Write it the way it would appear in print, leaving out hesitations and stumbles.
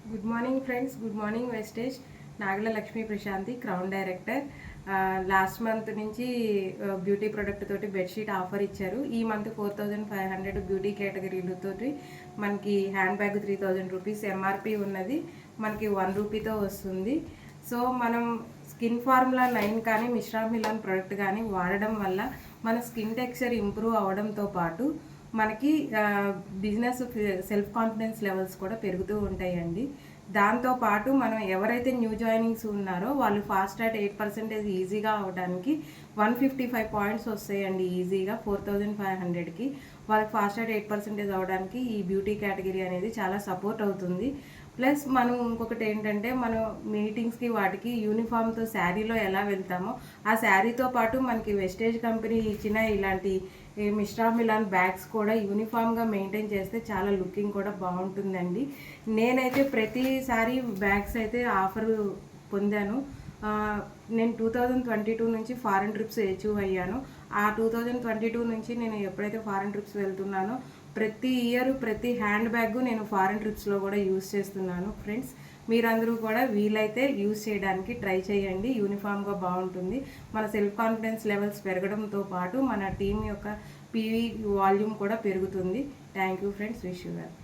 Good morning friends, good morning Vestige. Nagala Lakshmi Prashanti, crown director. Last month నుంచి beauty product తోటి bedsheet offer ఇచ్చారు. ఈ month 4500 beauty కేటగిరీలతోటి మనకి hand bag 3000 rupees MRP ఉన్నది. మనకి 1 రూపీతో వస్తుంది. సో మనం స్కిన్ ఫార్ములా 9 కానీ మిశ్రా మిలన్ ప్రోడక్ట్ కానీ వాడడం వల్ల మన స్కిన్ టెక్స్చర్ ఇంప్రూవ్ అవడంతో పాటు మనకి బిజినెస్ సెల్ఫ్ కాన్ఫిడెన్స్ లెవెల్స్ కూడా పెరుగుతూ ఉంటాయండి. దాంతోపాటు మనం ఎవరైతే న్యూ జాయినింగ్స్ ఉన్నారో వాళ్ళు ఫాస్ట్ అట్ 8% ఈజీగా అవడానికి 155 పాయింట్స్ వస్తాయండి. ఈజీగా 4500కి వాళ్ళకి ఫాస్ట్ అట్ 8% అవడానికి ఈ బ్యూటీ కేటగిరీ అనేది చాలా సపోర్ట్ అవుతుంది. ప్లస్ మనం ఇంకొకటి ఏంటంటే మనం మీటింగ్స్కి వాటికి యూనిఫామ్తో శారీలో ఎలా వెళ్తామో ఆ శారీతో పాటు మనకి వెస్టేజ్ కంపెనీ ఇచ్చిన ఇలాంటి మిశ్రా మిలాన్ బ్యాగ్స్ కూడా యూనిఫామ్గా మెయింటైన్ చేస్తే చాలా లుకింగ్ కూడా బాగుంటుందండి. నేనైతే ప్రతిసారి బ్యాగ్స్ అయితే ఆఫర్ పొందాను. నేను 2022 నుంచి ఫారెన్ ట్రిప్స్ అచీవ్ అయ్యాను. ఆ 2022 నుంచి నేను ఎప్పుడైతే ఫారెన్ ట్రిప్స్ వెళ్తున్నానో ప్రతి ఇయర్ ప్రతి హ్యాండ్ బ్యాగ్ నేను ఫారెన్ ట్రిప్స్లో కూడా యూస్ చేస్తున్నాను. ఫ్రెండ్స్, మీరందరూ కూడా వీలైతే యూస్ చేయడానికి ట్రై చేయండి. యూనిఫామ్గా బాగుంటుంది. మన సెల్ఫ్ కాన్ఫిడెన్స్ లెవెల్స్ పెరగడంతో పాటు మన టీం యొక్క పీవీ వాల్యూమ్ కూడా పెరుగుతుంది. Thank you friends. Wish you well.